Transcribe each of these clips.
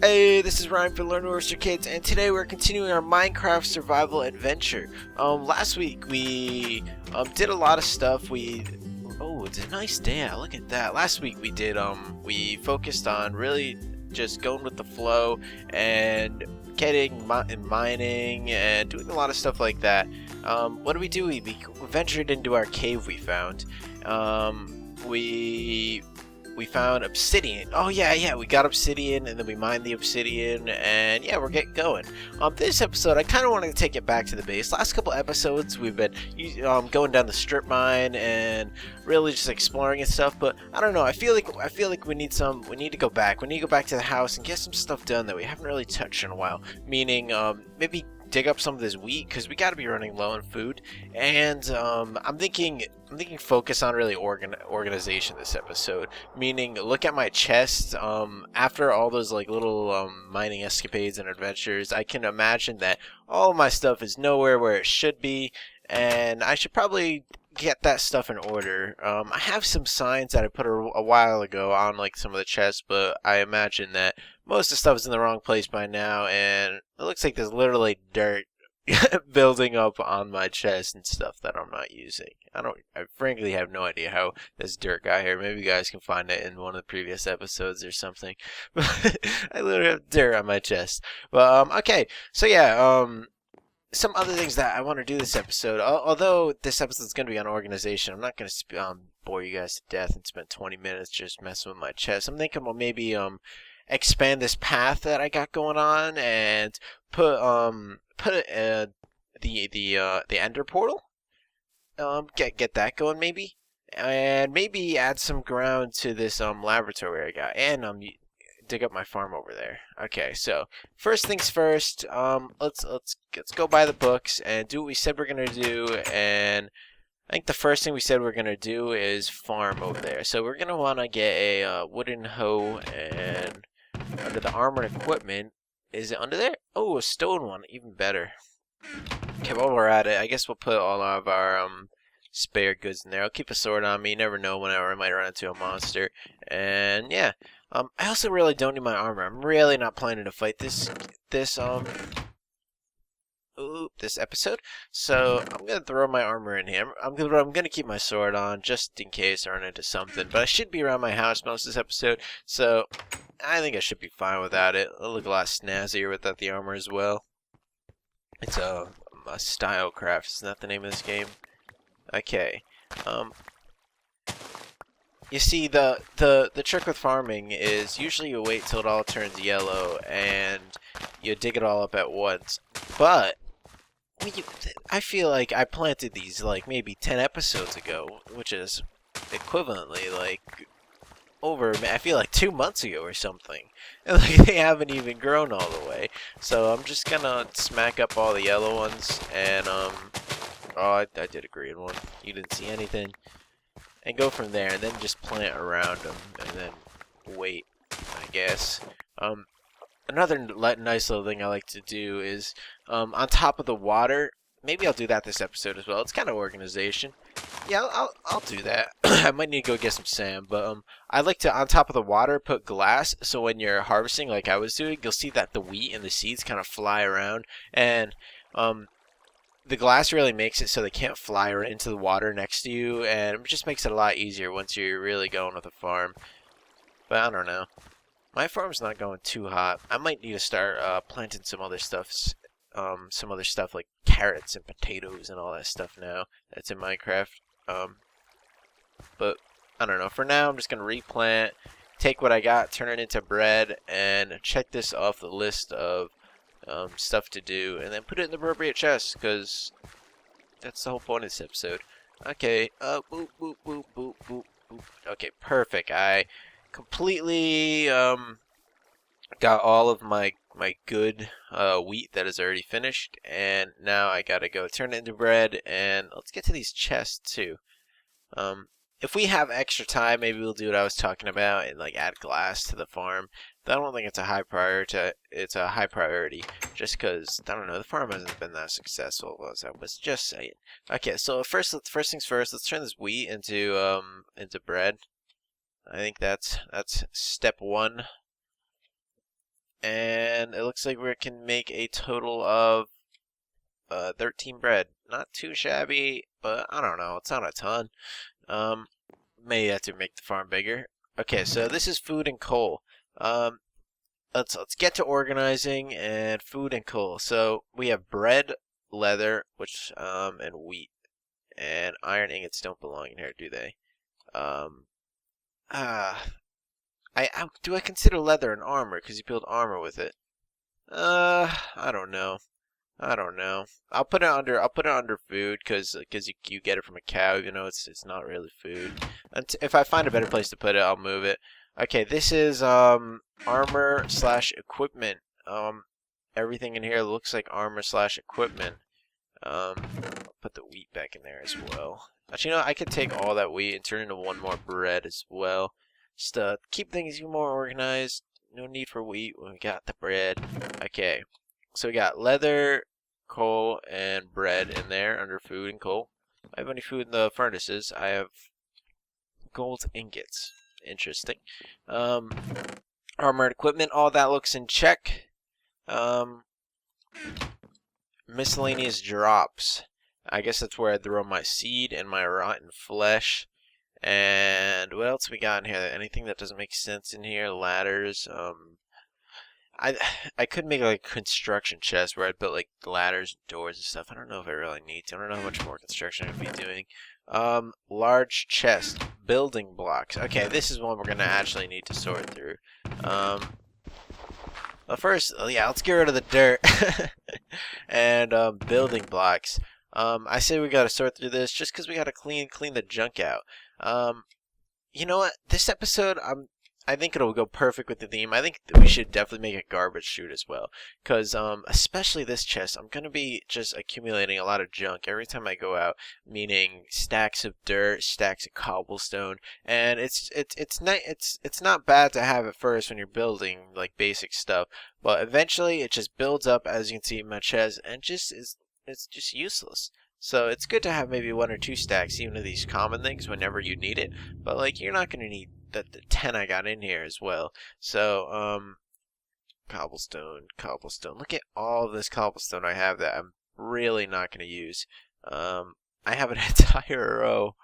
Hey, this is Ryan for Learn Roaster Kids, and today we're continuing our Minecraft survival adventure. Last week we did a lot of stuff. Oh, it's a nice day out. Look at that. Last week we focused on really just going with the flow and mining and doing a lot of stuff like that. What did we do? We ventured into our cave we found. We found obsidian. Oh yeah, we got obsidian and then we mined the obsidian and yeah, we're getting going. This episode I kind of wanted to take it back to the base. Last couple episodes we've been going down the strip mine and really just exploring and stuff, but I don't know. I feel like we need to go back. We need to go back to the house and get some stuff done that we haven't really touched in a while. Meaning maybe dig up some of this wheat because we got to be running low on food, and I'm thinking focus on really organization this episode. Meaning, look at my chest. After all those like little mining escapades and adventures, I can imagine that all of my stuff is nowhere where it should be, and I should probably get that stuff in order. I have some signs that I put a while ago on like some of the chests, but I imagine that most of the stuff is in the wrong place by now, and it looks like there's literally dirt building up on my chest and stuff that I'm not using. I frankly have no idea how this dirt got here. Maybe you guys can find it in one of the previous episodes or something. But I literally have dirt on my chest. But okay, so yeah, some other things that I want to do this episode. Although this episode is going to be on organization, I'm not going to bore you guys to death and spend 20 minutes just messing with my chest. I'm thinking, well, maybe expand this path that I got going on and put the ender portal, get that going maybe, and maybe add some ground to this laboratory I got, and dig up my farm over there. Okay, so first things first, let's go by the books and do what we said we're gonna do. And I think the first thing we said we're gonna do is farm over there. So we're gonna want to get a wooden hoe, and under the armor and equipment, is it under there? Oh, a stone one, even better. Okay, while we're at it, I guess we'll put all of our spare goods in there. I'll keep a sword on me. You never know whenever I might run into a monster. And yeah, I also really don't need my armor. I'm really not planning to fight this episode, so I'm gonna throw my armor in here. I'm gonna keep my sword on just in case I run into something. But I should be around my house most of this episode, so I think I should be fine without it. It'll look a lot snazzier without the armor as well. It's a style craft. Isn't that the name of this game? Okay. You see, the trick with farming is usually you wait till it all turns yellow and you dig it all up at once. But I feel like I planted these like maybe 10 episodes ago, which is equivalently like I feel like 2 months ago or something. And like they haven't even grown all the way. So I'm just gonna smack up all the yellow ones and oh, I did a green one. You didn't see anything. And go from there, and then just plant around them, and then wait, I guess. Another nice little thing I like to do is, on top of the water, maybe I'll do that this episode as well. It's kind of organization. Yeah, I'll do that. I might need to go get some sand, but I like to, on top of the water, put glass, so when you're harvesting like I was doing, you'll see that the wheat and the seeds kind of fly around, and the glass really makes it so they can't fly right into the water next to you, and it just makes it a lot easier once you're really going with a farm. But I don't know. My farm's not going too hot. I might need to start planting some other stuff like carrots and potatoes and all that stuff now that's in Minecraft. But I don't know. For now, I'm just gonna replant, take what I got, turn it into bread, and check this off the list of stuff to do, and then put it in the appropriate chest, because that's the whole point of this episode. Okay, boop, boop, boop, boop, boop, boop. Okay, perfect. I completely got all of my good wheat that is already finished, and now I gotta go turn it into bread, and let's get to these chests too. If we have extra time, maybe we'll do what I was talking about and like add glass to the farm. But I don't think it's a high priority. It's a high priority, just because I don't know, the farm hasn't been that successful, as I was just saying. Okay, so first things first. Let's turn this wheat into bread. I think that's step one. And it looks like we can make a total of 13 bread. Not too shabby, but I don't know. It's not a ton. May have to make the farm bigger. Okay, so this is food and coal. Let's get to organizing and food and coal. So we have bread, leather, which and wheat, and iron ingots don't belong in here, do they? Um, do I consider leather an armor? Because you build armor with it. I don't know. I don't know. I'll put it under food because you get it from a cow, even though it's not really food. And if I find a better place to put it, I'll move it. Okay, this is armor slash equipment. Everything in here looks like armor slash equipment. I'll put the wheat back in there as well. Actually, you know, I could take all that wheat and turn it into one more bread as well. Just keep things even more organized. No need for wheat when we got the bread. Okay. So we got leather, coal, and bread in there under food and coal. I have any food in the furnaces. I have gold ingots. Interesting. Armored equipment, all that looks in check. Miscellaneous drops. I guess that's where I throw my seed and my rotten flesh. And what else we got in here? Anything that doesn't make sense in here? Ladders. I could make like a construction chest where I built like ladders and doors and stuff. I don't know if I really need to. I don't know how much more construction I'm gonna be doing. Large chest, building blocks. Okay, this is one we're gonna actually need to sort through. Well, first, yeah, let's get rid of the dirt and building blocks. I say we gotta sort through this just because we gotta clean the junk out. You know what? This episode, I think it'll go perfect with the theme. I think we should definitely make a garbage chute as well. Because, especially this chest, I'm going to be just accumulating a lot of junk every time I go out. Meaning stacks of dirt, stacks of cobblestone. And it's not bad to have at first when you're building, like, basic stuff. But eventually, it just builds up, as you can see in my chest, and it's just useless. So it's good to have maybe 1 or 2 stacks, even of these common things, whenever you need it. But, like, you're not going to need the 10 I got in here as well. So, cobblestone. Look at all this cobblestone I have that I'm really not going to use. I have an entire row.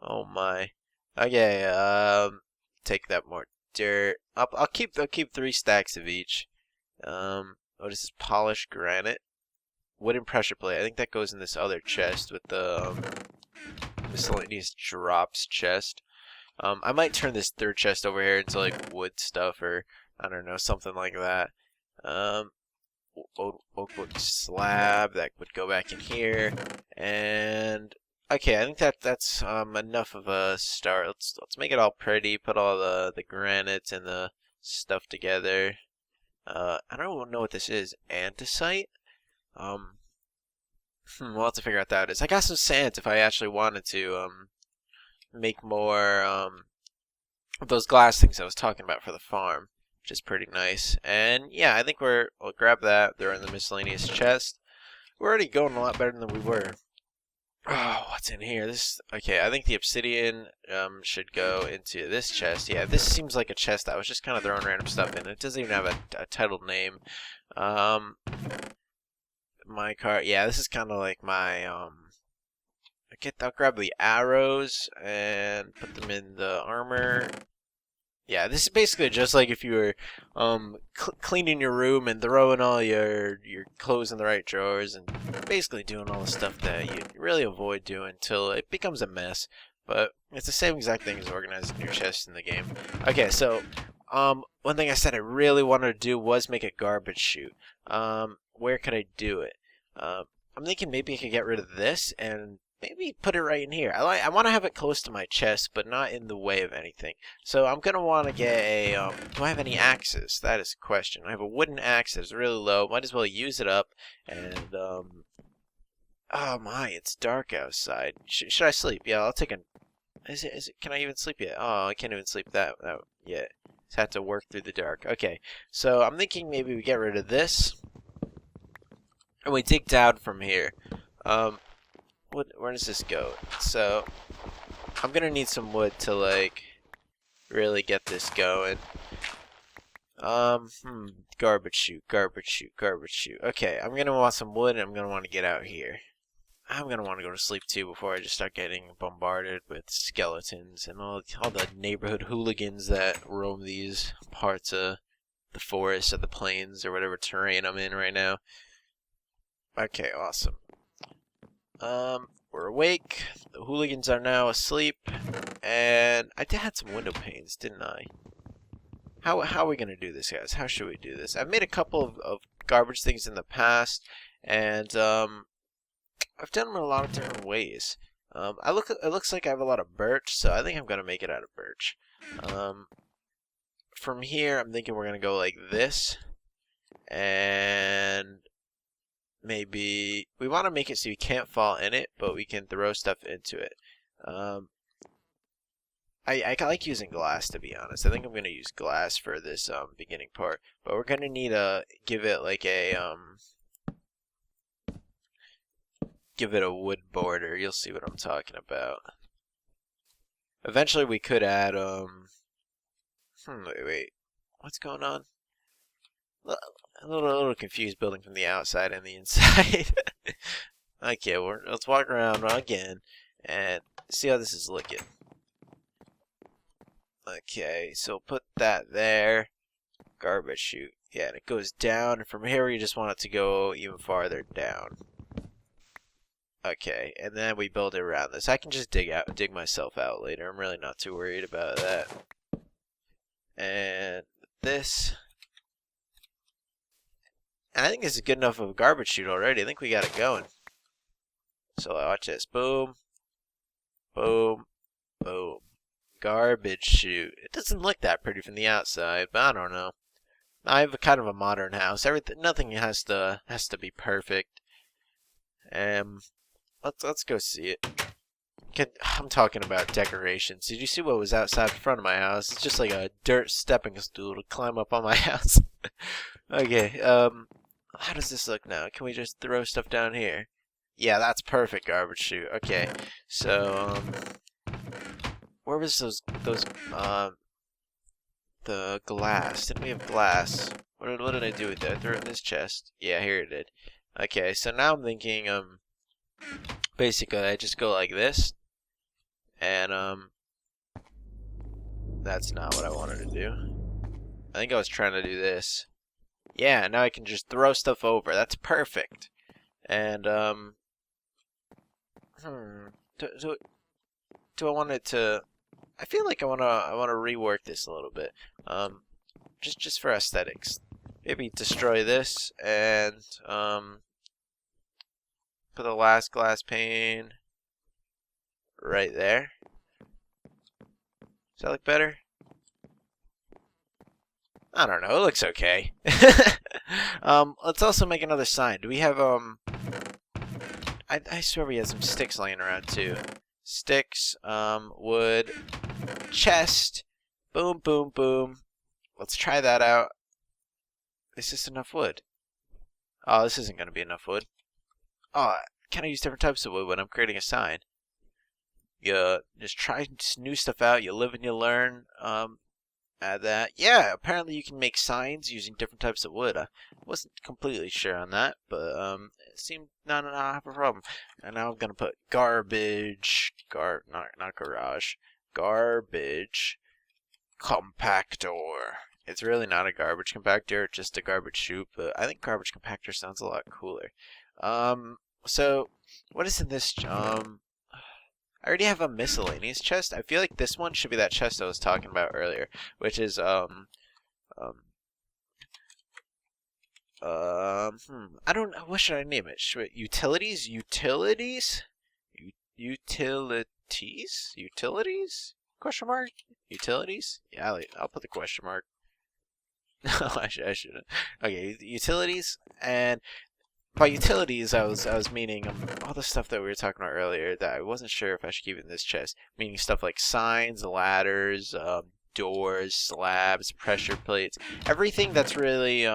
Oh my. Okay, take that more dirt. I'll keep 3 stacks of each. What is this? Polished granite. Wooden pressure plate. I think that goes in this other chest with the miscellaneous drops chest. I might turn this third chest over here into like wood stuff or I don't know, something like that. Oak slab that would go back in here. And okay, I think that's enough of a start. Let's make it all pretty. Put all the granite and the stuff together. I don't know what this is. Andesite. We'll have to figure out that is. I got some sand if I actually wanted to make more of those glass things I was talking about for the farm, which is pretty nice. And yeah, I think we'll grab that. They're in the miscellaneous chest. We're already going a lot better than we were. Oh, what's in here? Okay, I think the obsidian should go into this chest. Yeah, this seems like a chest that was just kind of throwing random stuff in. It doesn't even have a titled name. My cart. Yeah, this is kind of like my I'll grab the arrows and put them in the armor. Yeah, this is basically just like if you were cleaning your room and throwing all your clothes in the right drawers and basically doing all the stuff that you really avoid doing until it becomes a mess. But it's the same exact thing as organizing your chest in the game. Okay, so one thing I said I really wanted to do was make a garbage chute. Where could I do it? I'm thinking maybe I could get rid of this and maybe put it right in here. I want to have it close to my chest, but not in the way of anything. So I'm going to want to get a, do I have any axes? That is the question. I have a wooden axe that's really low. Might as well use it up. And, oh my, it's dark outside. Should I sleep? Yeah, I'll take a, can I even sleep yet? Oh, I can't even sleep that yet. Just have to work through the dark. Okay, so I'm thinking maybe we get rid of this. And we dig down from here. Where does this go? So, I'm gonna need some wood to, like, really get this going. Garbage chute, garbage chute, garbage chute. Okay, I'm gonna want some wood and I'm gonna want to get out here. I'm gonna want to go to sleep too before I just start getting bombarded with skeletons and all the neighborhood hooligans that roam these parts of the forest or the plains or whatever terrain I'm in right now. Okay, awesome. We're awake. The hooligans are now asleep, and I did have some window panes, didn't I? How are we gonna do this, guys? How should we do this? I've made a couple of garbage things in the past, and I've done them in a lot of different ways. It looks like I have a lot of birch, so I think I'm gonna make it out of birch. From here, I'm thinking we're gonna go like this, and maybe we want to make it so you can't fall in it, but we can throw stuff into it. I like using glass, to be honest. I think I'm gonna use glass for this beginning part, but we're gonna need to give it like a wood border. You'll see what I'm talking about. Eventually, we could add wait, what's going on? A little confused building from the outside and the inside. Okay, let's walk around again and see how this is looking. Okay, so put that there. Garbage chute. Yeah, and it goes down. And from here, we just want it to go even farther down. Okay, and then we build it around this. I can just dig myself out later. I'm really not too worried about that. And this. And I think this is good enough of a garbage chute already. I think we got it going. So watch this. Boom. Boom. Boom. Garbage chute. It doesn't look that pretty from the outside, but I don't know. I have kind of a modern house. Nothing has to be perfect. Let's go see it. I'm talking about decorations. Did you see what was outside the front of my house? It's just like a dirt stepping stool to climb up on my house. Okay, how does this look now? Can we just throw stuff down here? Yeah, that's perfect, garbage chute. Okay, so, where was the glass? Didn't we have glass? What did I do with that? I threw it in this chest. Yeah, here it did. Okay, so now I'm thinking, basically I just go like this, and, that's not what I wanted to do. I think I was trying to do this. Yeah, now I can just throw stuff over. That's perfect. And, do I want it to... I feel like I wanna rework this a little bit. Just for aesthetics. Maybe destroy this and, put the last glass pane right there. Does that look better? I don't know, it looks okay. Let's also make another sign. Do we have, I swear we have some sticks laying around too. Sticks, wood, chest, boom, boom, boom. Let's try that out. Is this enough wood? Oh, this isn't gonna be enough wood. Oh, can I use different types of wood when I'm creating a sign? You just try new stuff out, you live and you learn. Add that. Yeah, apparently you can make signs using different types of wood. I wasn't completely sure on that, but it seemed not have a problem. And now I'm gonna put garbage, not garage, garbage compactor. It's really not a garbage compactor, it's just a garbage chute, but I think garbage compactor sounds a lot cooler. So what is in this? I already have a miscellaneous chest. I feel like this one should be that chest I was talking about earlier, which is I don't know, what should I name it? Utilities? Utilities? Question mark? Utilities? Yeah, I'll put the question mark. No, I shouldn't. Okay, utilities, and by utilities, I was meaning all the stuff that we were talking about earlier that I wasn't sure if I should keep in this chest. Meaning stuff like signs, ladders, doors, slabs, pressure plates, everything that's really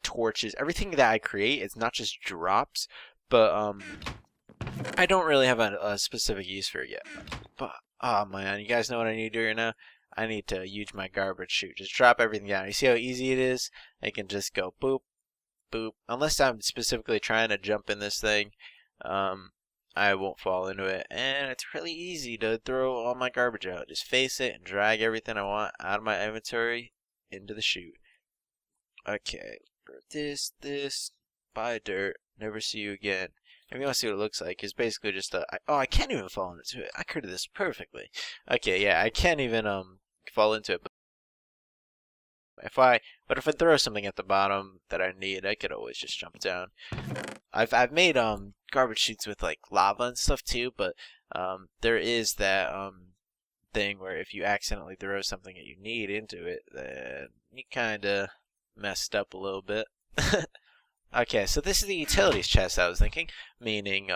torches. Everything that I create is not just drops, but I don't really have a specific use for it yet. But oh man, you guys know what I need to do right now? I need to use my garbage chute. Just drop everything down. You see how easy it is? I can just go boop, boop. Unless I'm specifically trying to jump in this thing, I won't fall into it. And it's really easy to throw all my garbage out. Just face it and drag everything I want out of my inventory into the chute. Okay, this, buy dirt, never see you again. If you want to see what it looks like, it's basically just I can't even fall into it. I could do this perfectly. Okay, yeah, I can't even fall into it. But if I throw something at the bottom that I need, I could always just jump down. I've made garbage chutes with like lava and stuff too, but there is that thing where if you accidentally throw something that you need into it, then you kind of messed up a little bit. Okay, so this is the utilities chest I was thinking, meaning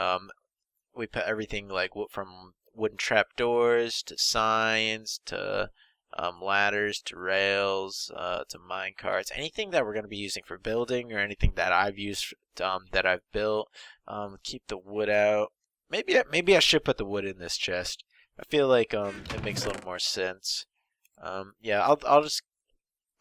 we put everything like from wooden trapdoors to signs to ladders to rails to mine carts, anything that we're going to be using for building or anything that I've used that I've built. Keep the wood out. Maybe I should put the wood in this chest. I feel like it makes a little more sense. Yeah,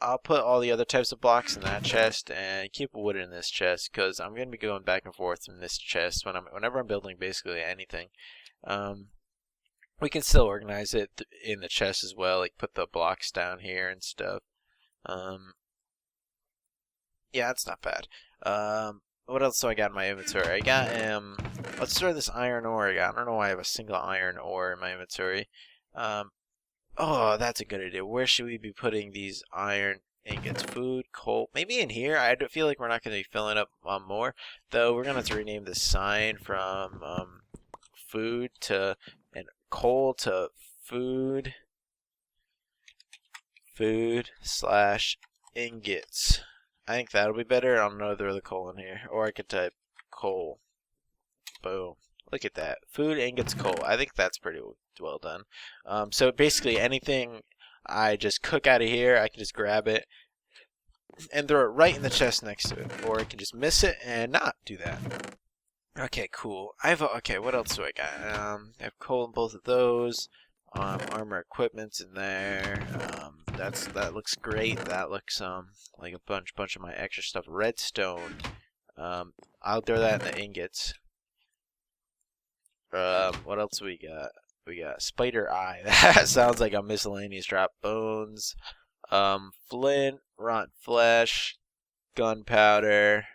I'll put all the other types of blocks in that chest and keep wood in this chest because I'm going to be going back and forth in this chest whenever I'm building basically anything. We can still organize it in the chest as well, like put the blocks down here and stuff. Yeah, it's not bad. What else do I got in my inventory? I got let's throw this iron ore I got. I don't know why I have a single iron ore in my inventory. Oh, that's a good idea. Where should we be putting these iron ingots? Food, coal, maybe in here. I feel like we're not going to be filling up more, though. We're going to have to rename the sign from food to and coal to food / ingots. I think that'll be better. I don't know if there's the coal in here, or I could type coal. Boom. Look at that. Food, ingots, coal. I think that's pretty well done. So basically anything I just cook out of here, I can just grab it and throw it right in the chest next to it. Or I can just miss it and not do that. Okay, cool. Okay, what else do I got? I have coal in both of those. Armor equipment's in there. That looks great. That looks like a bunch of my extra stuff. Redstone. I'll throw that in the ingots. What else we got? We got spider eye. That sounds like a miscellaneous drop. Bones, flint, rotten flesh, gunpowder.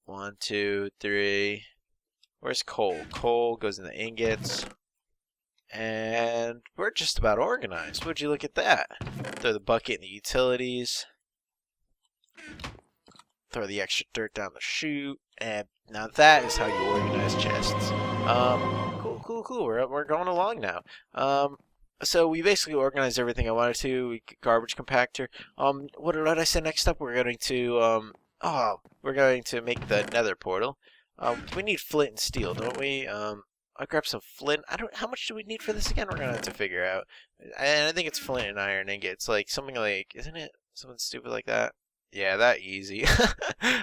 1, 2, 3. Where's coal? Coal goes in the ingots. And we're just about organized. Would you look at that? Throw the bucket in the utilities. Throw the extra dirt down the chute. And now that is how you organize chests. Cool. We're going along now. So we basically organized everything I wanted to. Garbage compactor. What did I say next up? We're going to make the nether portal. We need flint and steel, don't we? I'll grab some flint. How much do we need for this again? We're gonna have to figure out. And I think it's flint and iron ingots. Like something like, isn't it something stupid like that? Yeah, that easy.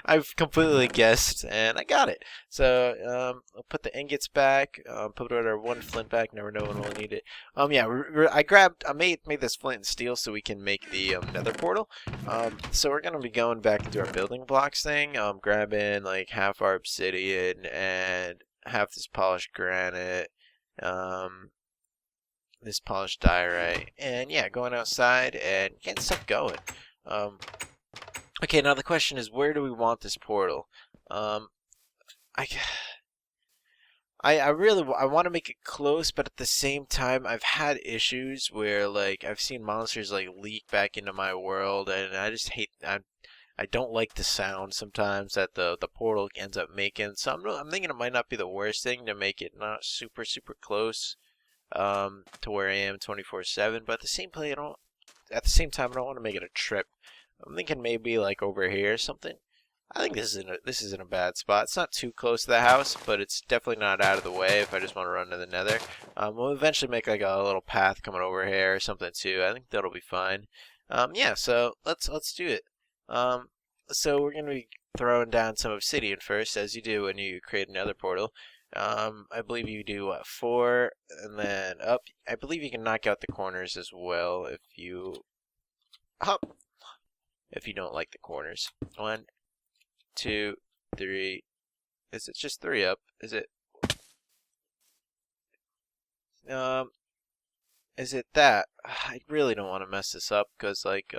I've completely guessed, and I got it. So, I'll put the ingots back, put our one flint back, never know when we'll need it. Yeah, I made this flint and steel so we can make the nether portal. So we're gonna be going back into our building blocks thing, grabbing like half our obsidian and half this polished granite, this polished diorite, and yeah, going outside and getting stuff going. Okay, now the question is, where do we want this portal? I want to make it close, but at the same time, I've had issues where like I've seen monsters like leak back into my world, and I just hate. I don't like the sound sometimes that the portal ends up making. So I'm thinking it might not be the worst thing to make it not super close to where I am 24/7, but at the same time, I don't want to make it a trip. I'm thinking maybe like over here or something. I think this isn't a bad spot. It's not too close to the house, but it's definitely not out of the way if I just want to run to the nether. We'll eventually make like a little path coming over here or something too. I think that'll be fine. Yeah, so let's do it. So we're gonna be throwing down some obsidian first, as you do when you create another portal. I believe you do what, 4, and then up. I believe you can knock out the corners as well if you hop. If you don't like the corners. 1, 2, 3. Is it just 3 up? Is it? Is it that? I really don't want to mess this up because like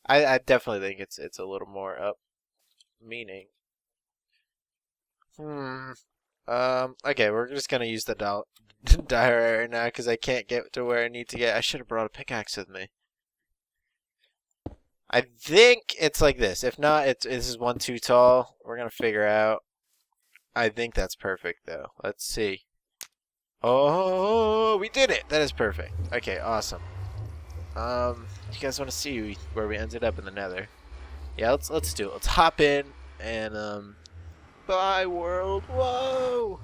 I definitely think it's a little more up. Meaning. Okay, we're just gonna use the diary right now because I can't get to where I need to get. I should have brought a pickaxe with me. I think it's like this. If not, this is one too tall. We're gonna figure out. I think that's perfect though. Let's see. Oh, we did it. That is perfect. Okay, awesome. You guys want to see where we ended up in the Nether? Yeah, let's do it. Let's hop in and bye world. Whoa.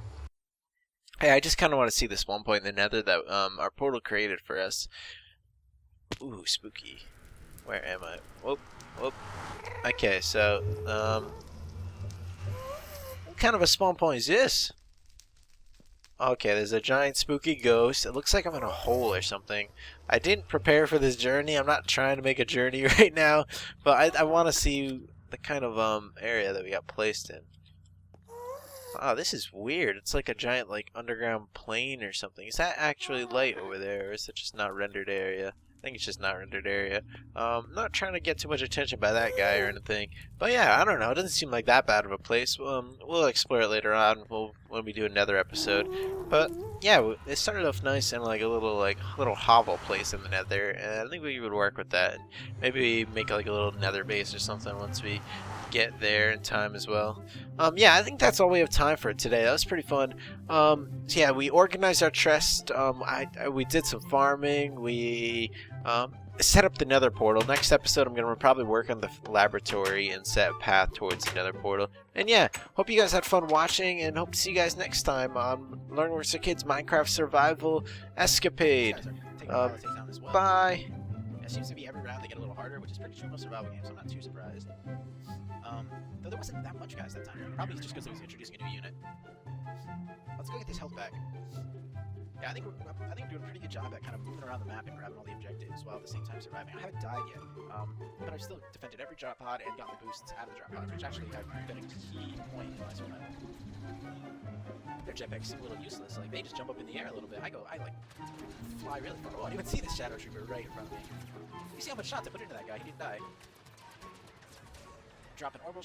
Hey, I just kind of want to see this one point in the Nether that our portal created for us. Ooh, spooky. Where am I? Whoop, whoop. Okay, so what kind of a spawn point is this? Okay, there's a giant spooky ghost. It looks like I'm in a hole or something. I didn't prepare for this journey. I'm not trying to make a journey right now, but I want to see the kind of area that we got placed in. Oh, this is weird. It's like a giant like underground plane or something. Is that actually light over there, or is it just not rendered area? I think it's just not rendered area. Not trying to get too much attention by that guy or anything. But yeah, I don't know. It doesn't seem like that bad of a place. We'll explore it later on when we do another episode. But yeah, it started off nice and like a little hovel place in the Nether, and I think we would work with that. Maybe make like a little Nether base or something once we get there in time as well. Yeah, I think that's all we have time for today. That was pretty fun. So yeah, we organized our chest. We did some farming. We set up the Nether portal. Next episode, I'm gonna probably work on the laboratory and set a path towards the Nether portal. And yeah, hope you guys had fun watching, and hope to see you guys next time on Learn Works for Kids Minecraft Survival Escapade. Bye. It seems to be every round they get a little harder, which is pretty true in most survival games, so I'm not too surprised. Though there wasn't that much guys that time. Probably just because it was introducing a new unit. Let's go get this health back. Yeah, I think we're doing a pretty good job at kind of moving around the map and grabbing all the objectives while at the same time surviving. I haven't died yet, but I've still defended every drop pod and gotten the boosts out of the drop pod, which actually have been a key point in my survival. Their jetpacks seem a little useless. Like, they just jump up in the air a little bit. I like fly really far. Oh, I didn't even see this shadow trooper right in front of me. You see how much shots I put into that guy? He didn't die. Drop an orbital